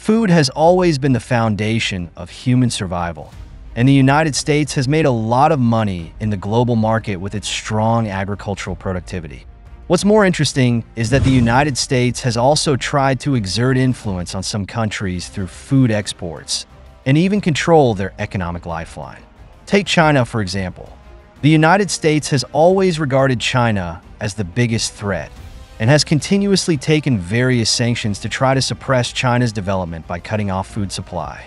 Food has always been the foundation of human survival, and the United States has made a lot of money in the global market with its strong agricultural productivity. What's more interesting is that the United States has also tried to exert influence on some countries through food exports and even control their economic lifeline. Take China, for example. The United States has always regarded China as the biggest threat and has continuously taken various sanctions to try to suppress China's development by cutting off food supply.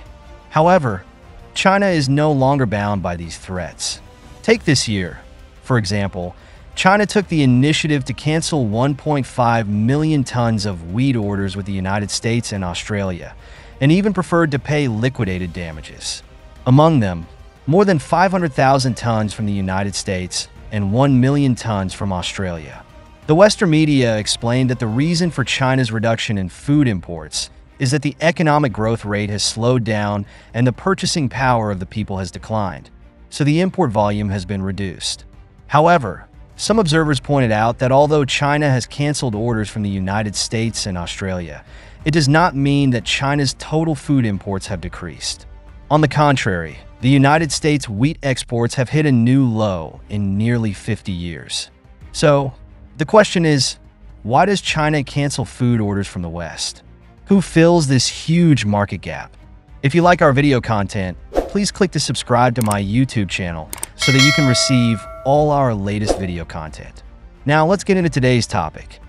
However, China is no longer bound by these threats. Take this year, for example. China took the initiative to cancel 1.5 million tons of wheat orders with the United States and Australia, and even preferred to pay liquidated damages. Among them, more than 500,000 tons from the United States and 1 million tons from Australia. The Western media explained that the reason for China's reduction in food imports is that the economic growth rate has slowed down and the purchasing power of the people has declined, so the import volume has been reduced. However, some observers pointed out that although China has canceled orders from the United States and Australia, it does not mean that China's total food imports have decreased. On the contrary, the United States wheat exports have hit a new low in nearly 50 years. So, the question is, why does China cancel food orders from the West? Who fills this huge market gap? If you like our video content, please click to subscribe to my YouTube channel so that you can receive all our latest video content. Now let's get into today's topic.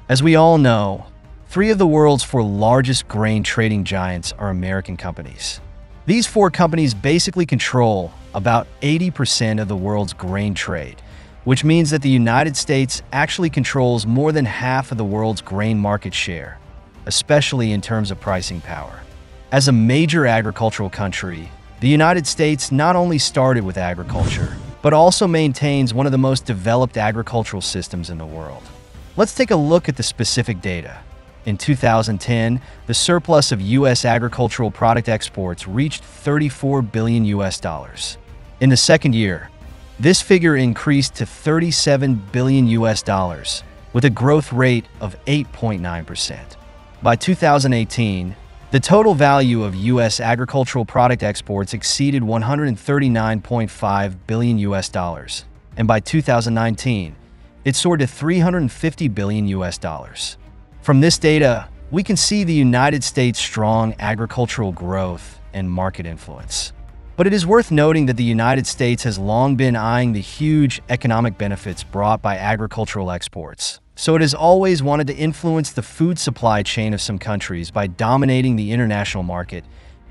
As we all know, 3 of the world's 4 largest grain trading giants are American companies. These 4 companies basically control about 80% of the world's grain trade, which means that the United States actually controls more than half of the world's grain market share, especially in terms of pricing power. As a major agricultural country, the United States not only started with agriculture, but also maintains one of the most developed agricultural systems in the world. Let's take a look at the specific data. In 2010, the surplus of U.S. agricultural product exports reached $34 billion. In the second year, this figure increased to $37 billion, with a growth rate of 8.9%. By 2018, the total value of U.S. agricultural product exports exceeded $139.5 billion, and by 2019, it soared to $350 billion. From this data, we can see the United States' strong agricultural growth and market influence. But it is worth noting that the United States has long been eyeing the huge economic benefits brought by agricultural exports. So it has always wanted to influence the food supply chain of some countries by dominating the international market,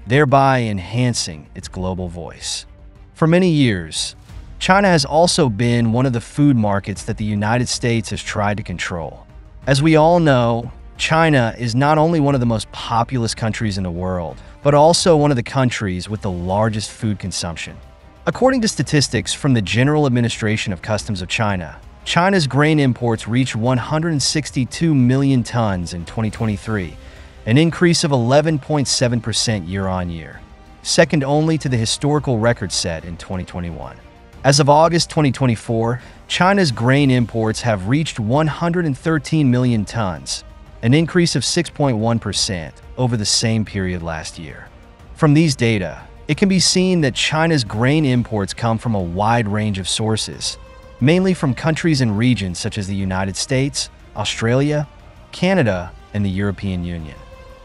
thereby enhancing its global voice. For many years, China has also been one of the food markets that the United States has tried to control. As we all know, China is not only one of the most populous countries in the world, but also one of the countries with the largest food consumption. According to statistics from the General Administration of Customs of China, China's grain imports reached 162 million tons in 2023, an increase of 11.7% year-on-year, second only to the historical record set in 2021. As of August 2024, China's grain imports have reached 113 million tons, an increase of 6.1% over the same period last year. From these data, it can be seen that China's grain imports come from a wide range of sources, mainly from countries and regions such as the United States, Australia, Canada, and the European Union.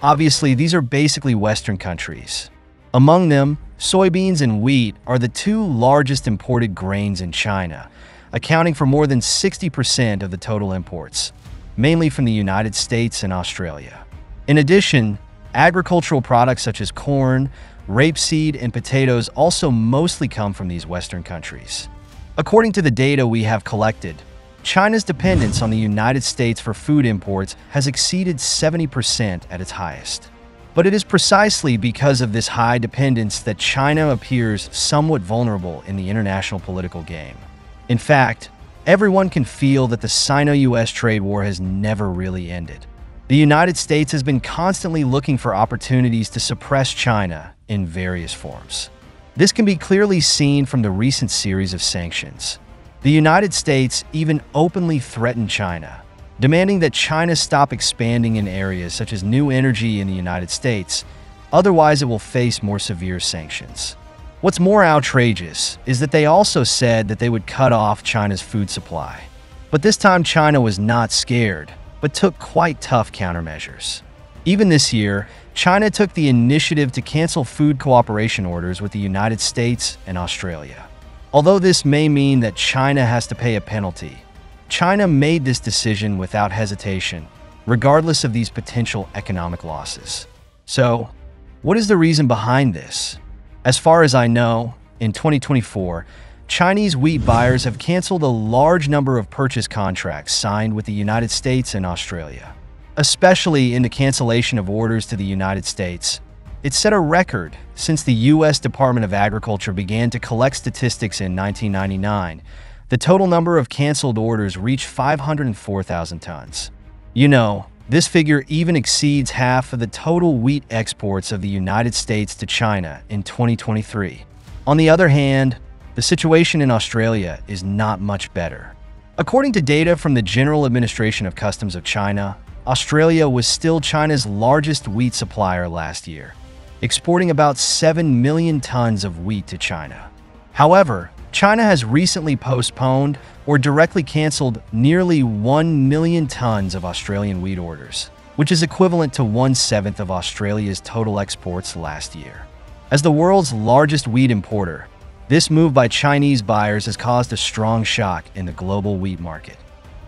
Obviously, these are basically Western countries. Among them, soybeans and wheat are the 2 largest imported grains in China, accounting for more than 60% of the total imports, mainly from the United States and Australia. In addition, agricultural products such as corn, rapeseed, and potatoes also mostly come from these Western countries. According to the data we have collected, China's dependence on the United States for food imports has exceeded 70% at its highest. But it is precisely because of this high dependence that China appears somewhat vulnerable in the international political game. In fact, everyone can feel that the Sino-US trade war has never really ended. The United States has been constantly looking for opportunities to suppress China in various forms. This can be clearly seen from the recent series of sanctions. The United States even openly threatened China, demanding that China stop expanding in areas such as new energy in the United States, otherwise it will face more severe sanctions. What's more outrageous is that they also said that they would cut off China's food supply. But this time China was not scared, but took quite tough countermeasures. Even this year, China took the initiative to cancel food cooperation orders with the United States and Australia. Although this may mean that China has to pay a penalty, China made this decision without hesitation, regardless of these potential economic losses. So, what is the reason behind this? As far as I know, in 2024, Chinese wheat buyers have canceled a large number of purchase contracts signed with the United States and Australia. Especially in the cancellation of orders to the United States, it set a record since the U.S. Department of Agriculture began to collect statistics in 1999. The total number of canceled orders reached 504,000 tons. You know, this figure even exceeds half of the total wheat exports of the United States to China in 2023. On the other hand, the situation in Australia is not much better. According to data from the General Administration of Customs of China, Australia was still China's largest wheat supplier last year, exporting about 7 million tons of wheat to China. However, China has recently postponed or directly canceled nearly 1 million tons of Australian wheat orders, which is equivalent to 1/7 of Australia's total exports last year. As the world's largest wheat importer, this move by Chinese buyers has caused a strong shock in the global wheat market.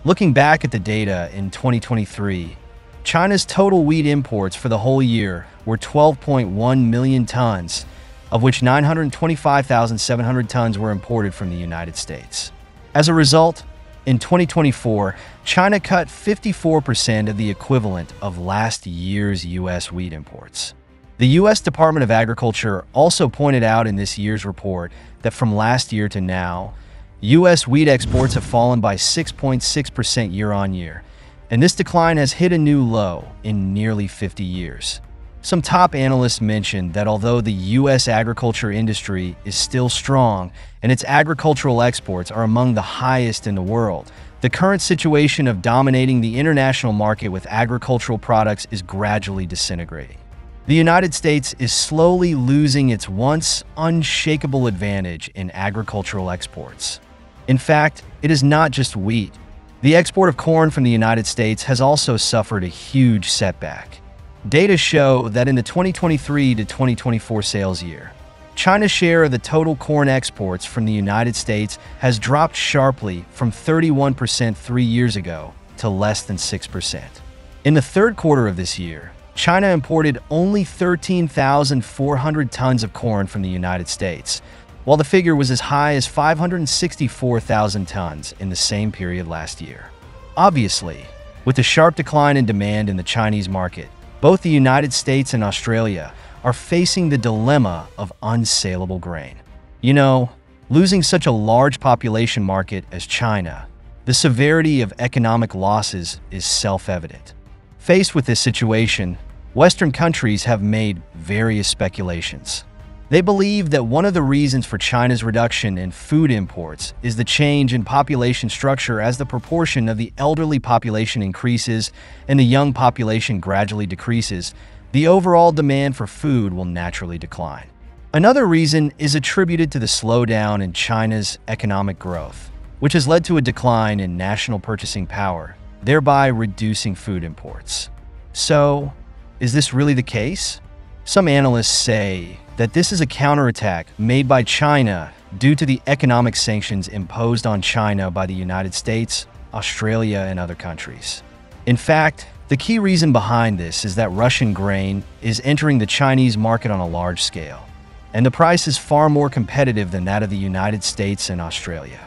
Looking back at the data in 2023, China's total wheat imports for the whole year were 12.1 million tons, of which 925,700 tons were imported from the United States. As a result, in 2024, China cut 54% of the equivalent of last year's U.S. wheat imports. The U.S. Department of Agriculture also pointed out in this year's report that from last year to now, U.S. wheat exports have fallen by 6.6% year-on-year, and this decline has hit a new low in nearly 50 years. Some top analysts mentioned that although the U.S. agriculture industry is still strong and its agricultural exports are among the highest in the world, the current situation of dominating the international market with agricultural products is gradually disintegrating. The United States is slowly losing its once unshakable advantage in agricultural exports. In fact, it is not just wheat. The export of corn from the United States has also suffered a huge setback. Data show that in the 2023 to 2024 sales year, China's share of the total corn exports from the United States has dropped sharply from 31% 3 years ago to less than 6%. In the third quarter of this year, China imported only 13,400 tons of corn from the United States, while the figure was as high as 564,000 tons in the same period last year. Obviously, with the sharp decline in demand in the Chinese market, both the United States and Australia are facing the dilemma of unsaleable grain. You know, losing such a large population market as China, the severity of economic losses is self-evident. Faced with this situation, Western countries have made various speculations. They believe that one of the reasons for China's reduction in food imports is the change in population structure as the proportion of the elderly population increases and the young population gradually decreases. The overall demand for food will naturally decline. Another reason is attributed to the slowdown in China's economic growth, which has led to a decline in national purchasing power, thereby reducing food imports. So, is this really the case? Some analysts say that this is a counterattack made by China due to the economic sanctions imposed on China by the United States, Australia, and other countries. In fact, the key reason behind this is that Russian grain is entering the Chinese market on a large scale, and the price is far more competitive than that of the United States and Australia.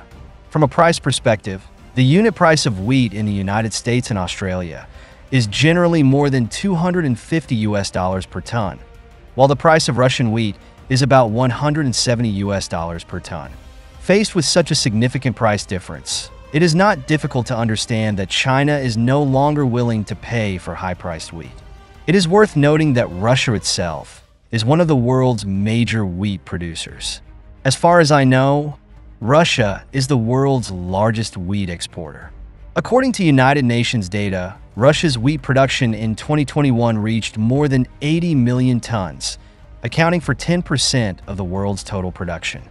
From a price perspective, the unit price of wheat in the United States and Australia is generally more than $250 per ton, while the price of Russian wheat is about $170 per ton. Faced with such a significant price difference, it is not difficult to understand that China is no longer willing to pay for high-priced wheat. It is worth noting that Russia itself is one of the world's major wheat producers. As far as I know, Russia is the world's largest wheat exporter. According to United Nations data, Russia's wheat production in 2021 reached more than 80 million tons, accounting for 10% of the world's total production.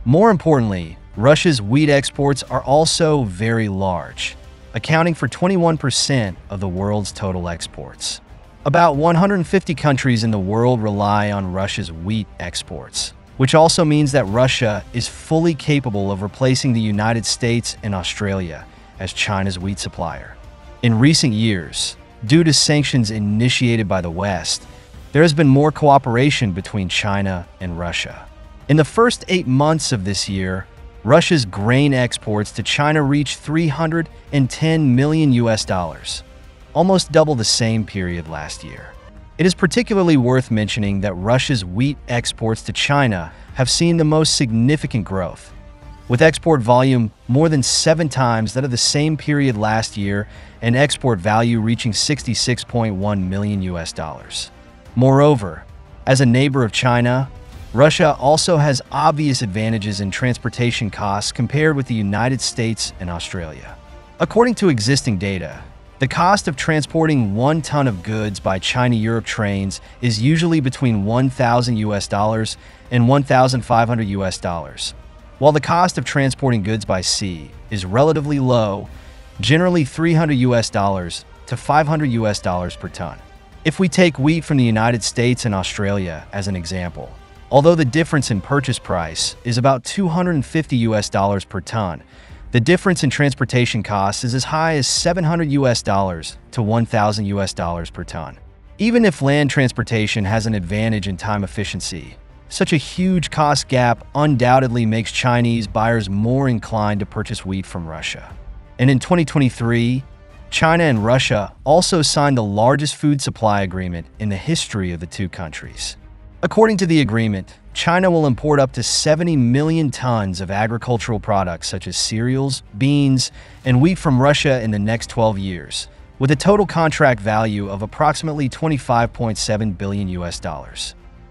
More importantly, Russia's wheat exports are also very large, accounting for 21% of the world's total exports. About 150 countries in the world rely on Russia's wheat exports, which also means that Russia is fully capable of replacing the United States and Australia as China's wheat supplier. In recent years, due to sanctions initiated by the West, there has been more cooperation between China and Russia. In the first 8 months of this year, Russia's grain exports to China reached $310 million, almost double the same period last year. It is particularly worth mentioning that Russia's wheat exports to China have seen the most significant growth, with export volume more than 7 times that of the same period last year and export value reaching $66.1 million. Moreover, as a neighbor of China, Russia also has obvious advantages in transportation costs compared with the United States and Australia. According to existing data, the cost of transporting 1 ton of goods by China-Europe trains is usually between $1,000 and $1,500, while the cost of transporting goods by sea is relatively low, generally $300 to $500 per ton. If we take wheat from the United States and Australia as an example, although the difference in purchase price is about $250 per ton, the difference in transportation costs is as high as $700 to $1,000 per ton. Even if land transportation has an advantage in time efficiency, such a huge cost gap undoubtedly makes Chinese buyers more inclined to purchase wheat from Russia. And in 2023, China and Russia also signed the largest food supply agreement in the history of the two countries. According to the agreement, China will import up to 70 million tons of agricultural products such as cereals, beans, and wheat from Russia in the next 12 years, with a total contract value of approximately $25.7 billion.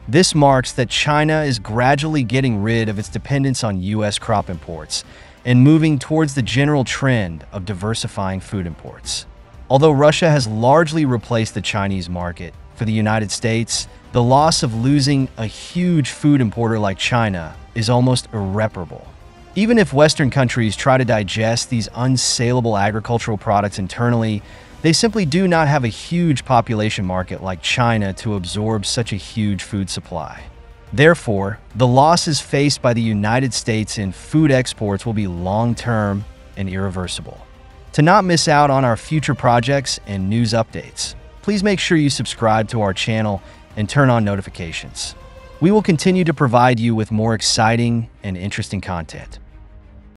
This marks that China is gradually getting rid of its dependence on U.S. crop imports and moving towards the general trend of diversifying food imports. Although Russia has largely replaced the Chinese market, for the United States, the loss of losing a huge food importer like China is almost irreparable. Even if Western countries try to digest these unsaleable agricultural products internally, they simply do not have a huge population market like China to absorb such a huge food supply. Therefore, the losses faced by the United States in food exports will be long-term and irreversible. To not miss out on our future projects and news updates, please make sure you subscribe to our channel and turn on notifications. We will continue to provide you with more exciting and interesting content.